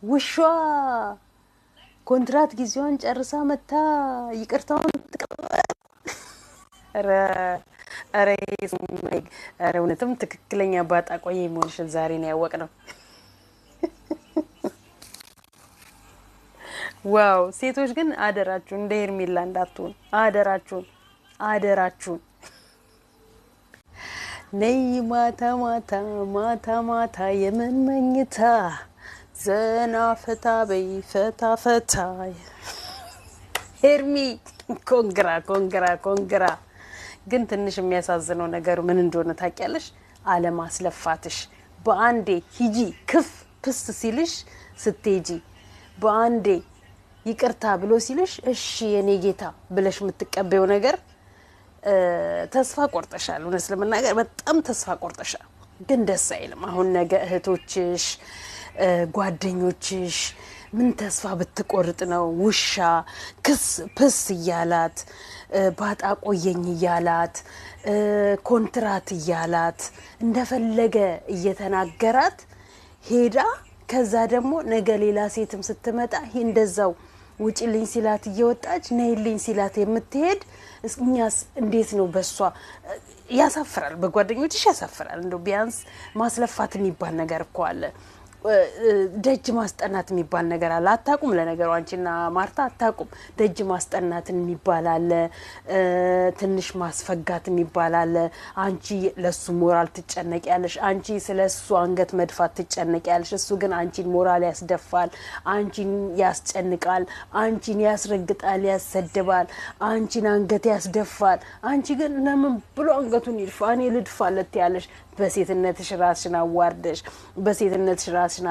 ውሿ ኮንትራት ጊዜዋን ጨርሳ መታ ይቅርታውን ተቀበለ። ኧረ ኧረ ኧረ እውነትም ትክክለኛ ባጣ ቆየ መሆንሽን ዛሬ ነው ያወቅነው። ዋው! ሴቶች ግን አደራችሁን እንደ ሄርሜላ እንዳትሆን፣ አደራችሁን አደራችሁን። ነይ ማታ ማታ ማታ ማታ የምን መኝታ ዘና ፈታ በይ ፈታ ፈታ። ሄርሚ ኮንግራ ኮንግራ ኮንግራ። ግን ትንሽ የሚያሳዝነው ነገሩ ምን እንደሆነ ታውቂያለሽ? አለማስለፋትሽ። በአንዴ ሂጂ ክፍ ፕስ ሲልሽ ስትሄጂ በአንዴ ይቅርታ ብሎ ሲልሽ እሺ የኔ ጌታ ብለሽ የምትቀበየው ነገር ተስፋ ቆርጠሻል። እውነት ለመናገር በጣም ተስፋ ቆርጠሻል። ግን ደስ አይልም። አሁን ነገ እህቶችሽ ጓደኞችሽ ምን ተስፋ ብትቆርጥ ነው ውሻ ክስ ፕስ እያላት ባጣ ቆየኝ እያላት ኮንትራት እያላት እንደፈለገ እየተናገራት ሄዳ ከዛ ደግሞ ነገ ሌላ ሴትም ስትመጣ እንደዛው ውጪልኝ ሲላት እየወጣች ነይልኝ ሲላት የምትሄድ እኛስ እንዴት ነው? በሷ ያሳፍራል። በጓደኞችሽ ያሳፍራል። እንደው ቢያንስ ማስለፋት የሚባል ነገር እኮ አለ። ደጅ ማስጠናት የሚባል ነገር አለ። አታቁም? ለነገሩ አንቺና ማርታ አታቁም። ደጅ ማስጠናት የሚባል አለ። ትንሽ ማስፈጋት የሚባል አለ። አንቺ ለሱ ሞራል ትጨነቂያለሽ። አንቺ ስለሱ አንገት መድፋት ትጨነቂያለሽ። እሱ ግን አንቺን ሞራል ያስደፋል፣ አንቺን ያስጨንቃል፣ አንቺን ያስረግጣል፣ ያሰድባል፣ አንቺን አንገት ያስደፋል። አንቺ ግን ለምን ብሎ አንገቱን ይድፋ እኔ ልድፋለት ያለሽ በሴትነትሽ ራስሽን አዋርደሽ በሴትነትሽ ራስሽን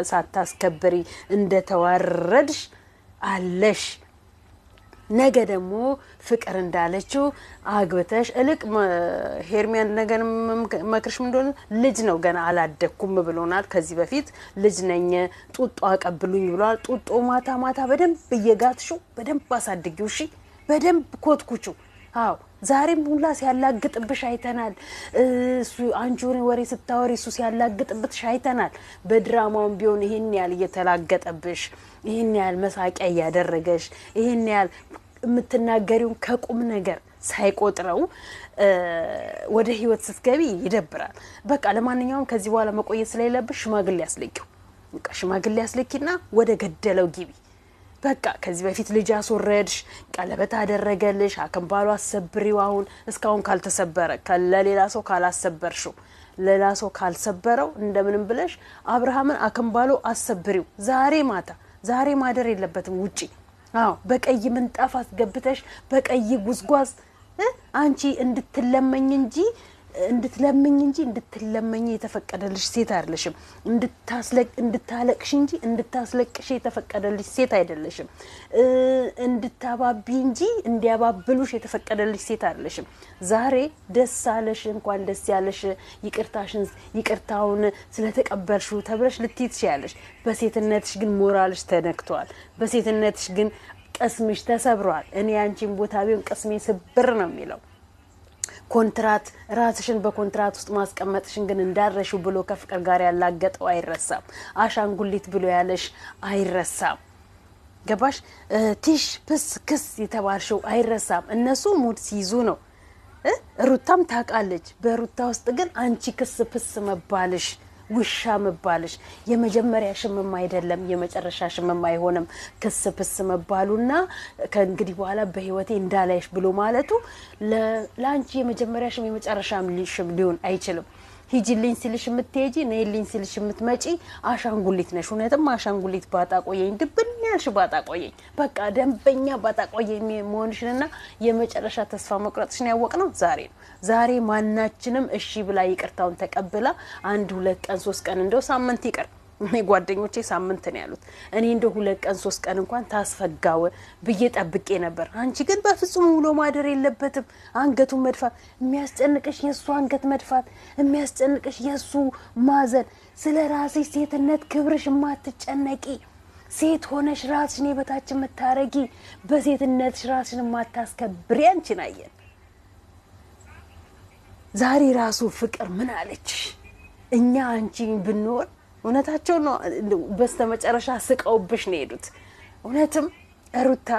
ሳታስከብሪ እንደተዋረድሽ አለሽ። ነገ ደግሞ ፍቅር እንዳለችው አግብተሽ እልቅ ሄርሚያን ነገር መክርሽ እንደሆነ ልጅ ነው ገና አላደኩም ብሎናል። ከዚህ በፊት ልጅ ነኝ ጡጦ አቀብሉኝ ብሏል። ጡጦ ማታ ማታ በደንብ እየጋትሹ በደንብ አሳድጊው። እሺ በደንብ ኮትኩቹ። አዎ ዛሬም ሁላ ሲያላግጥብሽ አይተናል። እሱ አንቺውን ወሬ ስታወሪ እሱ ሲያላግጥብሽ አይተናል። በድራማውም ቢሆን ይሄን ያህል እየተላገጠብሽ፣ ይሄን ያህል መሳቂያ እያደረገሽ፣ ይሄን ያህል የምትናገሪውን ከቁም ነገር ሳይቆጥረው ወደ ህይወት ስትገቢ ይደብራል። በቃ ለማንኛውም ከዚህ በኋላ መቆየት ስለሌለብሽ ሽማግሌ ያስለኪው። በቃ ሽማግሌ ያስለኪና ወደ ገደለው ግቢ። በቃ ከዚህ በፊት ልጅ አስወረድሽ፣ ቀለበት አደረገልሽ፣ አከምባሉ አሰብሪው። አሁን እስካሁን ካልተሰበረ ለሌላ ሰው ካላሰበርሽው ሌላ ሰው ካልሰበረው እንደምንም ብለሽ አብርሃምን አከምባሉ አሰብሪው። ዛሬ ማታ ዛሬ ማደር የለበትም ውጪ። አዎ በቀይ ምንጣፍ አስገብተሽ በቀይ ጉዝጓዝ አንቺ እንድትለመኝ እንጂ እንድትለመኝ የተፈቀደልሽ ሴት አይደለሽም። እንድታለቅሽ እንጂ እንድታስለቅሽ የተፈቀደልሽ ሴት አይደለሽም። እንድታባቢ እንጂ እንዲያባብሉሽ የተፈቀደልሽ ሴት አይደለሽም። ዛሬ ደስ አለሽ፣ እንኳን ደስ ያለሽ፣ ይቅርታውን ስለተቀበልሽው ተብለሽ ልትይ ትችያለሽ። በሴትነትሽ ግን ሞራልሽ ተነክቷል። በሴትነትሽ ግን ቅስምሽ ተሰብሯል። እኔ አንቺን ቦታ ቢሆን ቅስሜ ስብር ነው የሚለው። ኮንትራት ራስሽን በኮንትራት ውስጥ ማስቀመጥሽን ግን እንዳረሽው ብሎ ከፍቅር ጋር ያላገጠው አይረሳም። አሻንጉሊት ብሎ ያለሽ አይረሳም። ገባሽ? ቲሽ ፕስ ክስ የተባልሽው አይረሳም። እነሱ ሙድ ሲይዙ ነው። ሩታም ታውቃለች። በሩታ ውስጥ ግን አንቺ ክስ ፕስ መባልሽ ውሻ መባልሽ የመጀመሪያ ሽምም አይደለም፣ የመጨረሻ ሽምም አይሆንም። ክስ ፕስ መባሉና ከእንግዲህ በኋላ በህይወቴ እንዳላይሽ ብሎ ማለቱ ለአንቺ የመጀመሪያ ሽም የመጨረሻ ሽም ሊሆን አይችልም። ሂጂልኝ ሲልሽ የምትሄጂ ነይልኝ ሲልሽ የምትመጪ አሻንጉሊት ነሽ። እውነትም አሻንጉሊት ባጣ ቆየኝ ድብን ያልሽ ባጣ ቆየኝ። በቃ ደንበኛ ባጣ ቆየኝ መሆንሽንና የመጨረሻ ተስፋ መቁረጥሽን ያወቅነው ዛሬ ነው። ዛሬ ማናችንም እሺ ብላ ይቅርታውን ተቀብላ 1 2 ቀን 3 ቀን እንደው ሳምንት ይቅር እኔ ጓደኞቼ ሳምንት ነው ያሉት። እኔ እንደው 2 ቀን 3 ቀን እንኳን ታስፈጋው ብዬ ጠብቄ ነበር። አንቺ ግን በፍጹም ውሎ ማደር የለበትም። አንገቱን መድፋት የሚያስጨንቅሽ የሱ አንገት መድፋት የሚያስጨንቅሽ የሱ ማዘን፣ ስለ ራስሽ ሴትነት ክብርሽ ማትጨነቂ ሴት ሆነሽ ራስሽን የበታች መታረጊ፣ በሴትነትሽ ራስሽን ማታስከብሪ አንቺን አየን። ዛሬ ራሱ ፍቅር ምን አለችሽ? እኛ አንቺን ብንሆን እውነታቸው ነው በስተመጨረሻ ስቀውብሽ ነው ሄዱት እውነትም ሩታ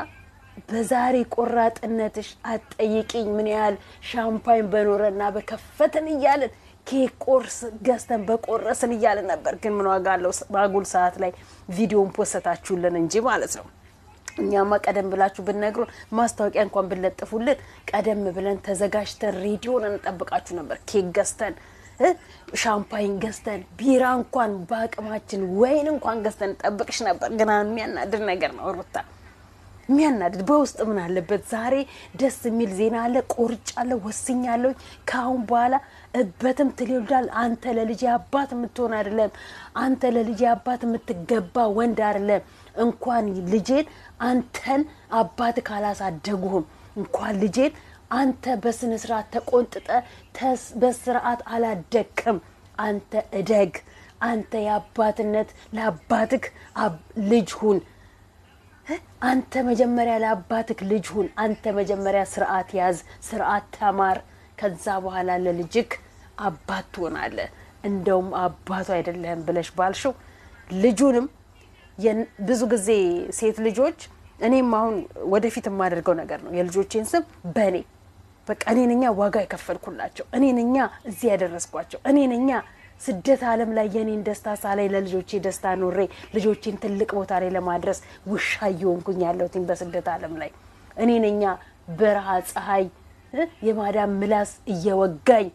በዛሬ ቆራጥነትሽ አጠይቂኝ ምን ያህል ሻምፓኝ በኖረና በከፈተን ይያለን ኬክ ቆርስ ገዝተን በቆረስን ይያለን ነበር ግን ምን ዋጋ አለው ባጉል ሰዓት ላይ ቪዲዮን ፖስታችሁልን እንጂ ማለት ነው እኛማ ቀደም ብላችሁ ብነግሩ ማስታወቂያ እንኳን ብለጥፉልን ቀደም ብለን ተዘጋጅተን ሬዲዮን እንጠብቃችሁ ነበር ኬክ ገዝተን ሻምፓኝ ገዝተን ቢራ እንኳን ባቅማችን ወይን እንኳን ገዝተን ጠብቅሽ ነበር ግን የሚያናድር ነገር ነው ሩታ የሚያናድድ በውስጥ ምን አለበት ዛሬ ደስ የሚል ዜና አለ ቆርጫለሁ ወስኛለሁ ካሁን በኋላ እበትም ትልልዳል አንተ ለልጅ አባት የምትሆን አይደለም አንተ ለልጅ አባት የምትገባ ወንድ አይደለም እንኳን ልጄን አንተን አባት ካላሳደጉም እንኳን ልጄን አንተ በስነ ስርዓት ተቆንጥጠ በስርዓት አላደክም አንተ እደግ አንተ ያባትነት ለአባትክ ልጅ ሁን አንተ መጀመሪያ ለአባትክ ልጅ ሁን አንተ መጀመሪያ ስርዓት ያዝ ስርዓት ተማር ከዛ በኋላ ለልጅክ አባት ትሆናለህ እንደውም አባቱ አይደለም ብለሽ ባልሽው ልጁንም ብዙ ጊዜ ሴት ልጆች እኔም አሁን ወደፊት የማደርገው ነገር ነው የልጆቼን ስም በኔ በቃ እኔ ነኛ ዋጋ ይከፈልኩላቸው እኔ ነኛ እዚህ ያደረስኳቸው እኔ ነኛ ስደት ዓለም ላይ የኔን ደስታ ሳላይ ለልጆቼ ደስታ ኖሬ ልጆቼን ትልቅ ቦታ ላይ ለማድረስ ውሻየውንኩኝ ያለውኝ በስደት ዓለም ላይ እኔ ነኛ በረሃ ፀሐይ የማዳም ምላስ እየወጋኝ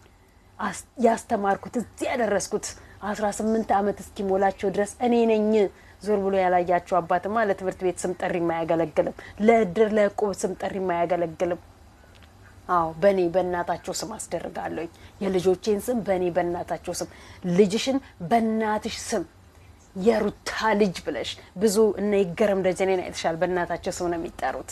ያስተማርኩት እዚህ ያደረስኩት 18 አመት እስኪሞላቸው ድረስ እኔ ነኝ ዞር ብሎ ያላያቸው አባትማ ለትምህርት ቤት ስም ጠሪ ማያገለግልም ለእድር ለቁብ ስም ጠሪ ማያገለግልም አዎ በኔ በእናታቸው ስም አስደርጋለሁ የልጆቼን ስም በኔ በእናታቸው ስም ልጅሽን በእናትሽ ስም የሩታ ልጅ ብለሽ ብዙ እነ ይገረም ደጀኔን አይተሻል በእናታቸው ስም ነው የሚጠሩት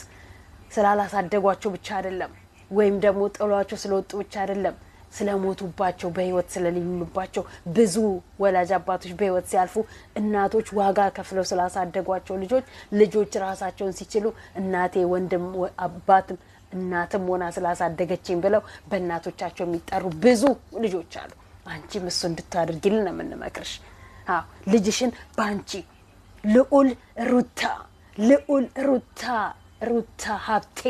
ስላላሳደጓቸው ብቻ አይደለም ወይም ደግሞ ጥሏቸው ስለወጡ ብቻ አይደለም ስለሞቱባቸው በህይወት ስለሌሉባቸው ብዙ ወላጅ አባቶች በህይወት ሲያልፉ እናቶች ዋጋ ከፍለው ስላሳደጓቸው ልጆች ራሳቸውን ሲችሉ እናቴ ወንድም አባትም እናትም ሆና ስላሳደገችኝ ብለው በእናቶቻቸው የሚጠሩ ብዙ ልጆች አሉ አንቺም እሱ እንድታደርጊልን ነው የምንመክርሽ ልጅሽን ባንቺ ልዑል ሩታ ሀብቴ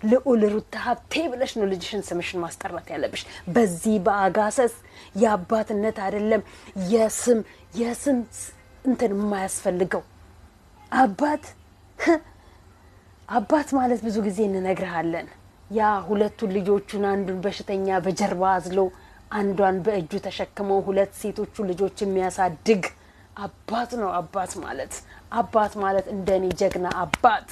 ልዑል ሩታ ሀብቴ ብለሽ ነው ልጅሽን ስምሽን ማስጠራት ያለብሽ በዚህ በአጋሰስ የአባትነት አይደለም የስም እንትን የማያስፈልገው አባት ማለት ብዙ ጊዜ እንነግርሃለን ያ ሁለቱ ልጆቹን አንዱን በሽተኛ በጀርባ አዝሎ አንዷን በእጁ ተሸክመው ሁለት ሴቶቹ ልጆች የሚያሳድግ አባት ነው አባት ማለት እንደኔ ጀግና አባት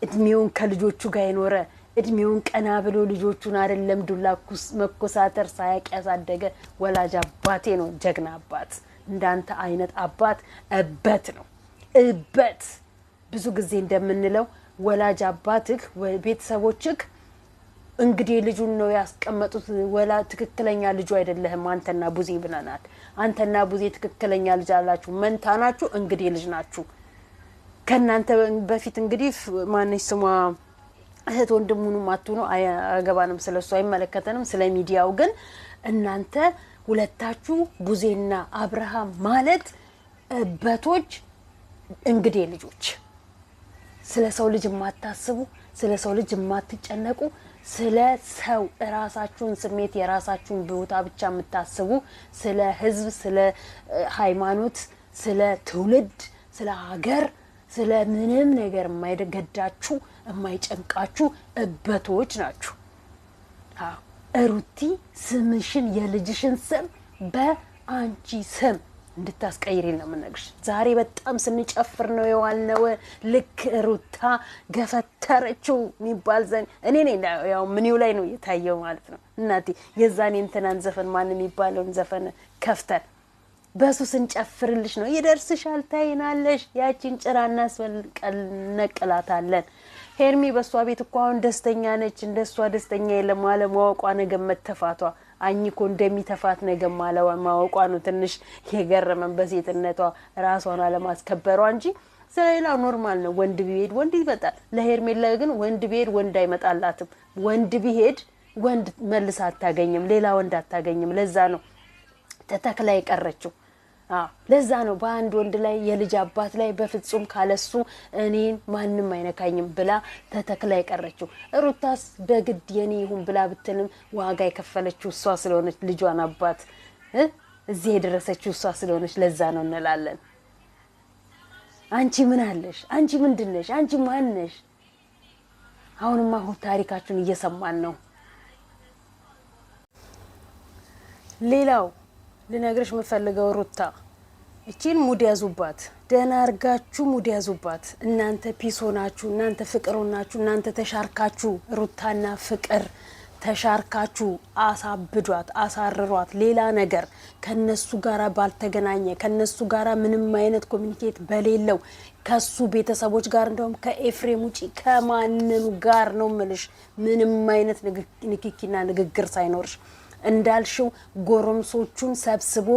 እድሜውን ከልጆቹ ጋር ይኖረ እድሜውን ቀና ብሎ ልጆቹን አይደለም ዱላኩስ መኮሳተር ሳያቅ ያሳደገ ወላጅ አባቴ ነው ጀግና አባት እንዳንተ አይነት አባት እበት ነው ብዙ ጊዜ እንደምንለው ወላጅ አባትክ ቤተሰቦችክ እንግዲህ ልጁን ነው ያስቀመጡት ወላ ትክክለኛ ልጁ አይደለህም አንተና ቡዜ ብለናል አንተና ቡዜ ትክክለኛ ልጅ አላችሁ መንታናችሁ እንግዲህ ልጅ ናችሁ ከናንተ በፊት እንግዲህ ማንሽ ስሟ እህት ወንድሙኑ ማጥቶ ነው አገባንም ስለሱ አይመለከተንም ስለ ሚዲያው ግን እናንተ ሁለታችሁ ቡዜና አብርሃም ማለት በቶች እንግዲህ ልጆች ስለ ሰው ልጅ ማታስቡ ስለ ሰው ልጅ ማትጨነቁ ስለ ሰው ራሳችሁን ስሜት የራሳችሁን ቦታ ብቻ የምታስቡ ስለ ህዝብ ስለ ሃይማኖት ስለ ትውልድ ስለ ሀገር ስለ ምንም ነገር የማይገዳችሁ የማይጨንቃችሁ እበቶች ናችሁ ሩቲ ስምሽን የልጅሽን ስም በአንቺ ስም እንድታስቀይሪን ነው የምነግርሽ ዛሬ በጣም ስንጨፍር ነው የዋልነው ልክ ሩታ ገፈተረችው የሚባል ዘን እኔ ነኝ ያው ምንው ላይ ነው የታየው ማለት ነው እናቴ የዛኔ እንተናን ዘፈን ማን የሚባለውን ዘፈን ከፍተን በሱ ስንጨፍርልሽ ነው ይደርስሻል ታይናለሽ ያቺን ጭራና ስወልቀል ነቀላታለን ሄርሚ በሷ ቤት እኮ አሁን ደስተኛ ነች እንደሷ ደስተኛ የለም አለማወቋ ነገ መተፋቷ አኝኮ እንደሚተፋት ነገ ማለማወቋ ነው ትንሽ የገረመን በሴትነቷ ራሷን አለማስከበሯ እንጂ ስለሌላው ኖርማል ነው ወንድ ቢሄድ ወንድ ይመጣል ለሄርሜላ ግን ወንድ ቢሄድ ወንድ አይመጣላትም ወንድ ቢሄድ ወንድ መልስ አታገኝም ሌላ ወንድ አታገኝም ለዛ ነው ተተክላ ይቀርችው ለዛ ነው በአንድ ወንድ ላይ የልጅ አባት ላይ በፍጹም ካለሱ እኔን ማንም አይነካኝም ብላ ተተክላ የቀረችው። ሩታስ በግድ የኔ ይሁን ብላ ብትልም ዋጋ የከፈለችው እሷ ስለሆነች ልጇን አባት እዚህ የደረሰችው እሷ ስለሆነች ለዛ ነው እንላለን። አንቺ ምን አለሽ? አንቺ ምንድነሽ? አንቺ ማን ነሽ? አሁንማ ታሪካችሁን እየሰማን ነው። ሌላው ልነግርሽ የምፈልገው ሩታ እቺን ሙድ ያዙባት፣ ደህና አርጋችሁ ሙድ ያዙባት። እናንተ ፒስ ሆናችሁ፣ እናንተ ፍቅር ሆናችሁ፣ እናንተ ተሻርካችሁ፣ ሩታና ፍቅር ተሻርካችሁ አሳብዷት፣ አሳርሯት። ሌላ ነገር ከነሱ ጋራ ባልተገናኘ ከነሱ ጋራ ምንም አይነት ኮሚኒኬት በሌለው ከሱ ቤተሰቦች ጋር እንደውም ከኤፍሬም ውጪ ከማንም ጋር ነው ምልሽ ምንም አይነት ንክኪና ንግግር ሳይኖርሽ እንዳልሽው ጎረምሶቹን ሰብስቦ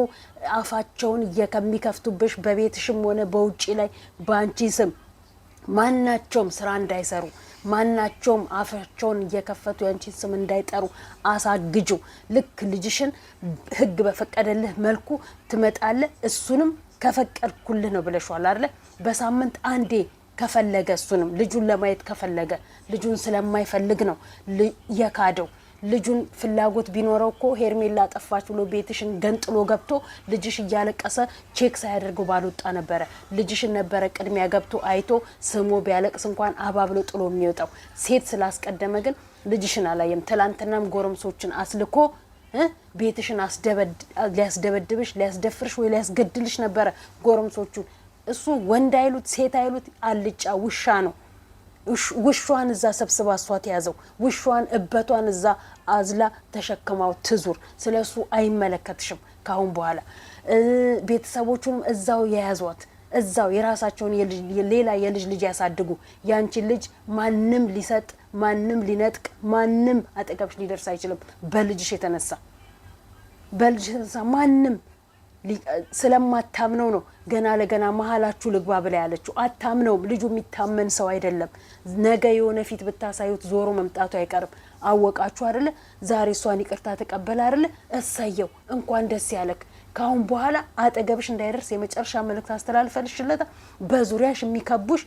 አፋቸውን ከሚከፍቱብሽ በቤትሽም ሆነ በውጪ ላይ ባንቺ ስም ማናቸውም ስራ እንዳይሰሩ ማናቸውም አፋቸውን እየከፈቱ ያንቺን ስም እንዳይጠሩ አሳግጁ። ልክ ልጅሽን ህግ በፈቀደልህ መልኩ ትመጣለህ። እሱንም ከፈቀድኩልህ ነው ብለሽዋል አይደል? በሳምንት አንዴ ከፈለገ እሱንም ልጁን ለማየት ከፈለገ ልጁን ስለማይፈልግ ነው የካደው። ልጁን ፍላጎት ቢኖረው እኮ ሄርሜላ ጠፋች ብሎ ቤትሽን ገንጥሎ ገብቶ ልጅሽ እያለቀሰ ቼክ ሳያደርገው ባልወጣ ነበረ። ልጅሽን ነበረ ቅድሚያ ገብቶ አይቶ ስሞ ቢያለቅስ እንኳን አባብሎ ጥሎ የሚወጣው። ሴት ስላስቀደመ ግን ልጅሽን አላየም። ትላንትናም ጎረምሶችን አስልኮ ቤትሽን ሊያስደበድብሽ ሊያስደፍርሽ ወይ ሊያስገድልሽ ነበረ ጎረምሶቹን። እሱ ወንድ አይሉት ሴት አይሉት አልጫ ውሻ ነው። ውሻዋን እዛ ሰብስባ አሷት ያዘው። ውሻዋን እበቷን እዛ አዝላ ተሸክማው ትዙር። ስለሱ አይመለከትሽም ካሁን በኋላ። ቤተሰቦቹንም እዛው የያዟት፣ እዛው የራሳቸውን ሌላ የልጅ ልጅ ያሳድጉ። ያንቺ ልጅ ማንም ሊሰጥ ማንም ሊነጥቅ ማንም አጠገብሽ ሊደርስ አይችልም። በልጅሽ የተነሳ ማንም ስለማታምነው ነው ገና ለገና መሀላችሁ ልግባ ብላ ያለችው። አታምነውም። ልጁ የሚታመን ሰው አይደለም። ነገ የሆነ ፊት ብታሳዩት ዞሮ መምጣቱ አይቀርም። አወቃችሁ አይደለ? ዛሬ እሷን ይቅርታ ተቀበል አይደለ? እሰየው፣ እንኳን ደስ ያለክ። ካሁን በኋላ አጠገብሽ እንዳይደርስ የመጨረሻ መልእክት አስተላልፈልሽለታ። በዙሪያሽ የሚከቡሽ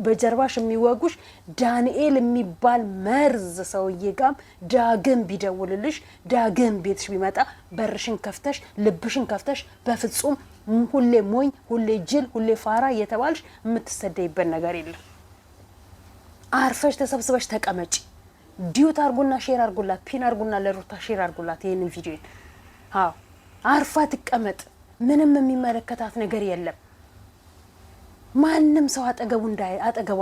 በጀርባሽ የሚወጉሽ ዳንኤል የሚባል መርዝ ሰውዬ ጋም ዳግም ቢደውልልሽ ዳግም ቤትሽ ቢመጣ በርሽን ከፍተሽ ልብሽን ከፍተሽ በፍጹም ሁሌ ሞኝ ሁሌ ጅል ሁሌ ፋራ እየተባልሽ የምትሰደይበት ነገር የለም። አርፈሽ ተሰብስበሽ ተቀመጪ። ዲዩት አርጉና ሼር አርጉላት፣ ፒን አርጉና ለሩታ ሼር አርጉላት ይሄንን ቪዲዮ። አርፋ ትቀመጥ። ምንም የሚመለከታት ነገር የለም። ማንም ሰው አጠገቧ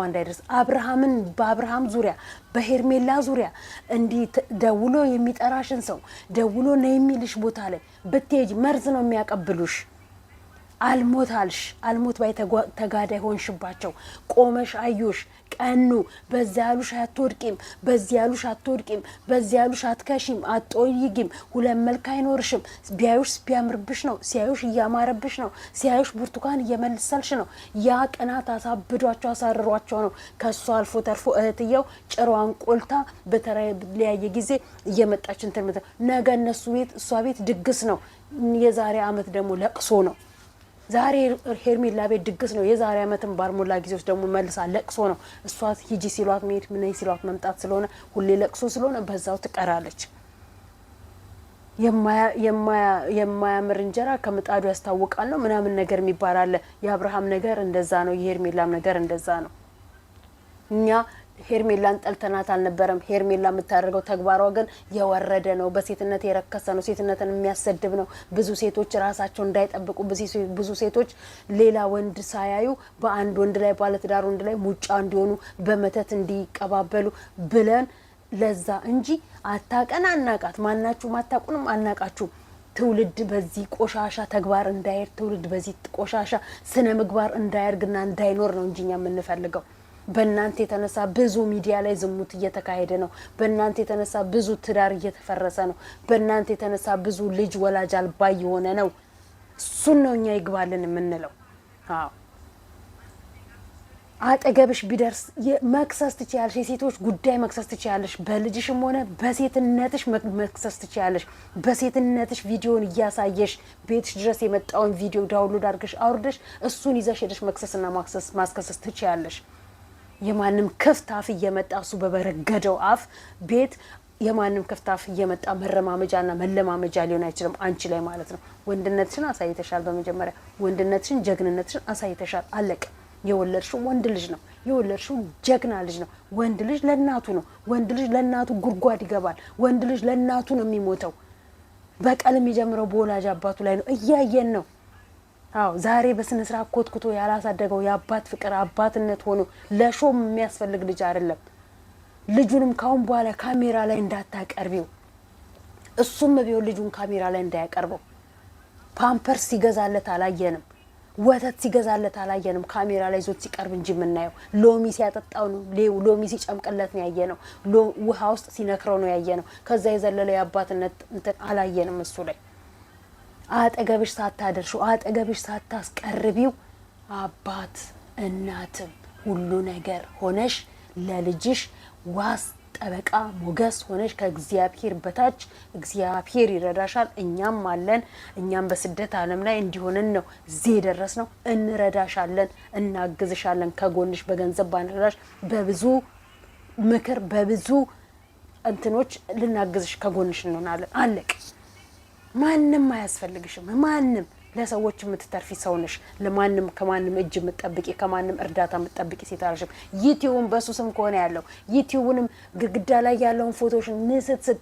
እንዳይደርስ። አብርሃምን በአብርሃም ዙሪያ በሄርሜላ ዙሪያ እንዲህ ደውሎ የሚጠራሽን ሰው ደውሎ ነው የሚልሽ ቦታ ላይ ብትሄጂ መርዝ ነው የሚያቀብሉሽ። አልሞት አልሽ፣ አልሞት ባይ ተጋዳይ ሆንሽባቸው። ቆመሽ አዩሽ፣ ቀኑ። በዛ ያሉሽ አትወድቂም፣ በዚህ ያሉሽ አትወድቂም፣ በዚህ ያሉሽ አትከሺም፣ አትጦይጊም። ሁለት መልክ አይኖርሽም። ቢያዩሽ ቢያምርብሽ ነው፣ ሲያዩሽ እያማረብሽ ነው፣ ሲያዩሽ ብርቱካን እየመልሰልሽ ነው። ያ ቅናት አሳብዷቸው አሳርሯቸው ነው ከሷ አልፎ ተርፎ እህትየው ጭሯን ቆልታ በተለያየ ጊዜ እየመጣች እንትን ነገ እነሱ ቤት እሷ ቤት ድግስ ነው። የዛሬ አመት ደግሞ ለቅሶ ነው። ዛሬ ሄርሜላ ቤት ድግስ ነው። የዛሬ አመትም ባርሞላ ጊዜዎች ደግሞ መልሳ ለቅሶ ነው። እሷ ሂጂ ሲሏት መሄድ ምን ሲሏት መምጣት ስለሆነ ሁሌ ለቅሶ ስለሆነ በዛው ትቀራለች። የማያምር እንጀራ ከምጣዱ ያስታውቃል ነው ምናምን ነገር የሚባል አለ። የአብርሃም ነገር እንደዛ ነው፣ የሄርሜላም ነገር እንደዛ ነው። እኛ ሄርሜላን ጠልተናት አልነበረም። ሄርሜላ የምታደርገው ተግባሯ ግን የወረደ ነው፣ በሴትነት የረከሰ ነው፣ ሴትነትን የሚያሰድብ ነው። ብዙ ሴቶች ራሳቸው እንዳይጠብቁ፣ ብዙ ሴቶች ሌላ ወንድ ሳያዩ በአንድ ወንድ ላይ ባለትዳር ወንድ ላይ ሙጫ እንዲሆኑ በመተት እንዲቀባበሉ ብለን ለዛ እንጂ አታቀን አናቃት። ማናችሁ አታቁንም አናቃችሁ። ትውልድ በዚህ ቆሻሻ ተግባር እንዳይር፣ ትውልድ በዚህ ቆሻሻ ስነ ምግባር እንዳያርግና እንዳይኖር ነው እንጂኛ የምንፈልገው። በእናንተ የተነሳ ብዙ ሚዲያ ላይ ዝሙት እየተካሄደ ነው። በእናንተ የተነሳ ብዙ ትዳር እየተፈረሰ ነው። በእናንተ የተነሳ ብዙ ልጅ ወላጅ አልባ የሆነ ነው። እሱን ነው እኛ ይግባልን የምንለው። አጠገብሽ ቢደርስ መክሰስ ትችያለሽ። የሴቶች ጉዳይ መክሰስ ትችያለሽ። በልጅሽም ሆነ በሴትነትሽ መክሰስ ትችያለሽ። በሴትነትሽ ቪዲዮን እያሳየሽ ቤትሽ ድረስ የመጣውን ቪዲዮ ዳውንሎድ አድርገሽ አውርደሽ እሱን ይዘሽ ሄደሽ መክሰስና ማስከሰስ ትችያለሽ። የማንም ክፍት አፍ እየመጣ እሱ በበረገደው አፍ ቤት የማንም ክፍት አፍ እየመጣ መረማመጃና መለማመጃ ሊሆን አይችልም አንቺ ላይ ማለት ነው። ወንድነትሽን አሳይተሻል። በመጀመሪያ ወንድነትሽን ጀግንነትሽን አሳይተሻል። አለቀ። የወለድሽው ወንድ ልጅ ነው። የወለድሽው ጀግና ልጅ ነው። ወንድ ልጅ ለእናቱ ነው። ወንድ ልጅ ለእናቱ ጉድጓድ ይገባል። ወንድ ልጅ ለእናቱ ነው የሚሞተው። በቀል የሚጀምረው በወላጅ አባቱ ላይ ነው። እያየን ነው። አዎ ዛሬ በስነ ስርዓት ኮትኩቶ ያላሳደገው የአባት ፍቅር አባትነት ሆኖ ለሾም የሚያስፈልግ ልጅ አይደለም። ልጁንም ካሁን በኋላ ካሜራ ላይ እንዳታቀርቢው። እሱም ቢሆን ልጁን ካሜራ ላይ እንዳያቀርበው። ፓምፐርስ ሲገዛለት አላየንም። ወተት ሲገዛለት አላየንም። ካሜራ ላይ ዞት ሲቀርብ እንጂ የምናየው ሎሚ ሲያጠጣው ነው። ሎሚ ሲጨምቅለት ነው ያየነው። ውሃ ውስጥ ሲነክረው ነው ያየነው። ከዛ የዘለለ የአባትነት እንትን አላየንም እሱ ላይ። አጠገብሽ ሳታደርሽው አጠገብሽ ሳታስቀርቢው አባት እናትም ሁሉ ነገር ሆነሽ ለልጅሽ ዋስ ጠበቃ ሞገስ ሆነሽ ከእግዚአብሔር በታች እግዚአብሔር ይረዳሻል። እኛም አለን። እኛም በስደት ዓለም ላይ እንዲሆንን ነው እዚህ ደረስነው። እንረዳሻለን፣ እናግዝሻለን። ከጎንሽ በገንዘብ ባንረዳሽ በብዙ ምክር በብዙ እንትኖች ልናግዝሽ ከጎንሽ እንሆናለን። አለቅ። ማንም አያስፈልግሽም። ማንም ለሰዎች የምትተርፊ ሰው ነሽ። ለማንም ከማንም እጅ የምትጠብቂ ከማንም እርዳታ የምትጠብቂ ሴት አልሽም። ዩቲዩብን በሱ ስም ከሆነ ያለው ዩቲዩብንም ግድግዳ ላይ ያለውን ፎቶሽን ንስትስት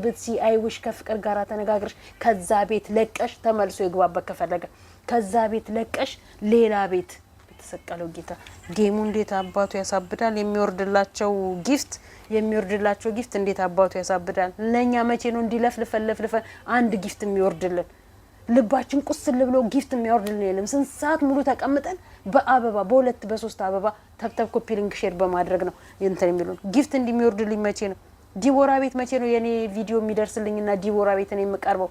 ብትሲ አይውሽ ከፍቅር ጋር ተነጋግረሽ ከዛ ቤት ለቀሽ ተመልሶ ይግባበት ከፈለገ ከዛ ቤት ለቀሽ ሌላ ቤት የተሰቀለው ጌታ ጌሙ እንዴት አባቱ ያሳብዳል። የሚወርድላቸው ጊፍት እንዴት አባቱ ያሳብዳል። ለኛ መቼ ነው እንዲለፍልፈን አንድ ጊፍት የሚወርድልን? ልባችን ቁስል ብሎ ጊፍት የሚያወርድልን የለም። ስንት ሰዓት ሙሉ ተቀምጠን በአበባ በሁለት በሶስት አበባ ተብተብ ኮፒ ሊንክ ሼር በማድረግ ነው እንትን የሚሉን። ጊፍት እንደሚወርድልኝ መቼ ነው? ዲቦራ ቤት መቼ ነው የኔ ቪዲዮ የሚደርስልኝና ዲቦራ ቤት ነው የምቀርበው?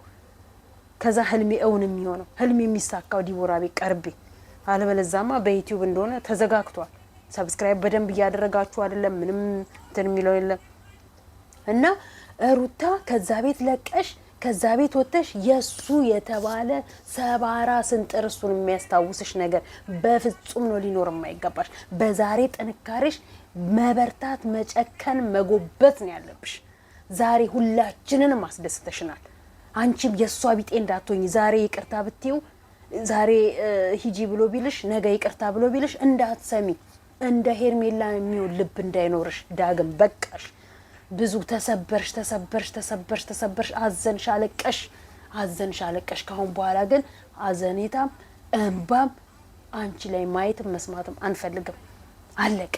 ከዛ ህልሜ እውን የሚሆነው ህልሜ የሚሳካው ዲቦራ ቤት ቀርቤ። አለበለዛማ በዩቲዩብ እንደሆነ ተዘጋግቷል። ሰብስክራይብ በደንብ እያደረጋችሁ አይደለም። ምንም እንትን የሚለው የለም። እና ሩታ ከዛ ቤት ለቀሽ ከዛ ቤት ወጥተሽ የሱ የተባለ ሰባራ ስንጥር እሱን የሚያስታውስሽ ነገር በፍጹም ነው ሊኖር የማይገባሽ። በዛሬ ጥንካሬሽ መበርታት፣ መጨከን፣ መጎበት ነው ያለብሽ። ዛሬ ሁላችንንም አስደስተሽናል። አንቺም የሷ ቢጤ እንዳትሆኝ። ዛሬ ይቅርታ ብትይው ዛሬ ሂጂ ብሎ ቢልሽ ነገ ይቅርታ ብሎ ቢልሽ እንዳትሰሚ። እንደ ሄርሜላ የሚሆን ልብ እንዳይኖርሽ። ዳግም በቃሽ። ብዙ ተሰበርሽ፣ አዘንሽ፣ አለቀሽ። ካሁን በኋላ ግን አዘኔታም እንባም አንቺ ላይ ማየትም መስማትም አንፈልግም። አለቀ።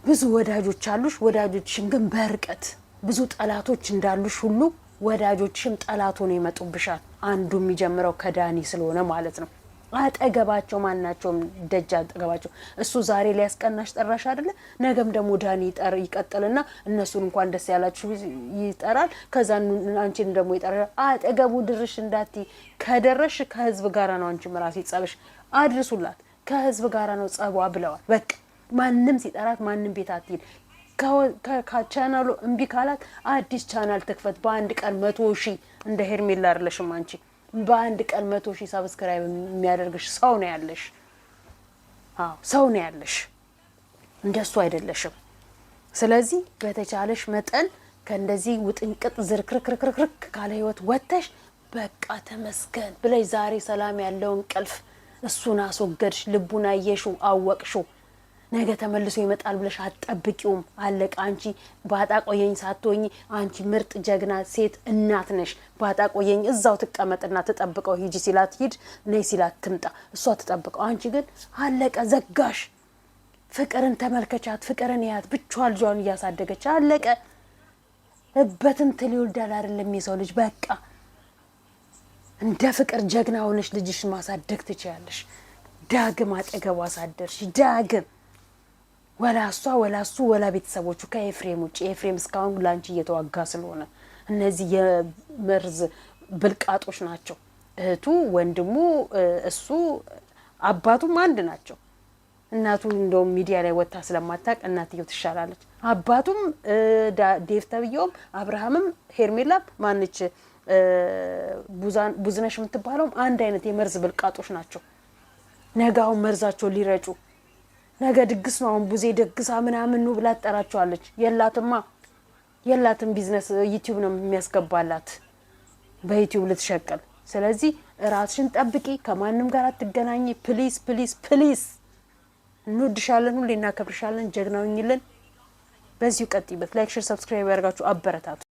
ብዙ ወዳጆች አሉሽ። ወዳጆችሽም ግን በርቀት ብዙ ጠላቶች እንዳሉሽ ሁሉ ወዳጆችሽም ጠላት ሆነው ይመጡብሻል። አንዱ የሚጀምረው ከዳኒ ስለሆነ ማለት ነው። አጠገባቸው ማናቸውም ደጅ አጠገባቸው። እሱ ዛሬ ሊያስቀናሽ ጠራሽ አይደለ? ነገም ደግሞ ዳኒ ይቀጥልና እነሱን እንኳን ደስ ያላችሁ ይጠራል። ከዛ አንቺን ደግሞ ይጠራል። አጠገቡ ድርሽ እንዳትይ። ከደረሽ ከህዝብ ጋራ ነው አንቺ ምራስ ይጸብሽ። አድርሱላት። ከህዝብ ጋራ ነው ጸቧ ብለዋል። በቃ ማንም ሲጠራት ማንም ቤት አትይል። ከቻናሉ እምቢ ካላት አዲስ ቻናል ትክፈት። በአንድ ቀን 100,000 እንደ ሄርሜላ አይደለሽም አንቺ። በአንድ ቀን 100,000 ሰብስክራይብ የሚያደርግሽ ሰው ነው ያለሽ። አዎ ሰው ነው ያለሽ፣ እንደሱ አይደለሽም። ስለዚህ በተቻለሽ መጠን ከእንደዚህ ውጥንቅጥ ዝርክርክርክርክ ካለ ህይወት ወጥተሽ በቃ ተመስገን ብለሽ ዛሬ ሰላም ያለው እንቅልፍ እሱን አስወገድሽ። ልቡን አየሽው፣ አወቅሽው። ነገ ተመልሶ ይመጣል ብለሽ አትጠብቂውም። አለቀ። አንቺ ባጣ ቆየኝ ሳትሆኚ አንቺ ምርጥ ጀግና ሴት እናት ነሽ። ባጣ ቆየኝ እዛው ትቀመጥና ተጠብቀው ሂጂ ሲላት ሂድ፣ ነይ ሲላት ትምጣ፣ እሷ ተጠብቀው። አንቺ ግን አለቀ፣ ዘጋሽ። ፍቅርን ተመልከቻት፣ ፍቅርን ያት ብቻዋ ልጇን እያሳደገች አለቀ። እበትን ትል ይወልዳል አይደለም የሰው ልጅ። በቃ እንደ ፍቅር ጀግና ሆነሽ ልጅሽ ማሳደግ ትችያለሽ። ዳግም አጠገቧ አሳደርሽ። ዳግም ወላሱ ወላ ቤተሰቦቹ ከኤፍሬም ውጭ። ኤፍሬም እስካሁን ላንቺ እየተዋጋ ስለሆነ እነዚህ የመርዝ ብልቃጦች ናቸው። እህቱ ወንድሙ እሱ አባቱም አንድ ናቸው። እናቱ እንደውም ሚዲያ ላይ ወጣ ስለማታውቅ እናትየው ትሻላለች። አባቱም ዴቭ ተብየውም አብርሃምም ሄርሜላም ማንች ቡዝነሽ የምትባለውም አንድ አይነት የመርዝ ብልቃጦች ናቸው። ነጋው መርዛቸው ሊረጩ ነገ ድግስ ነው። አሁን ቡዜ ደግሳ ምናምን ነው ብላ ትጠራቸዋለች። የላትም ቢዝነስ ዩቲዩብ ነው የሚያስገባላት በዩቲዩብ ልትሸቀል። ስለዚህ ራስሽን ጠብቂ፣ ከማንም ጋር አትገናኝ። ፕሊዝ ፕሊዝ ፕሊዝ። እንወድሻለን፣ ሁሌ እናከብርሻለን። ጀግናውኝልን። በዚሁ ቀጥይበት። ላይክ፣ ሼር፣ ሰብስክራይብ ያደርጋችሁ አበረታቱ።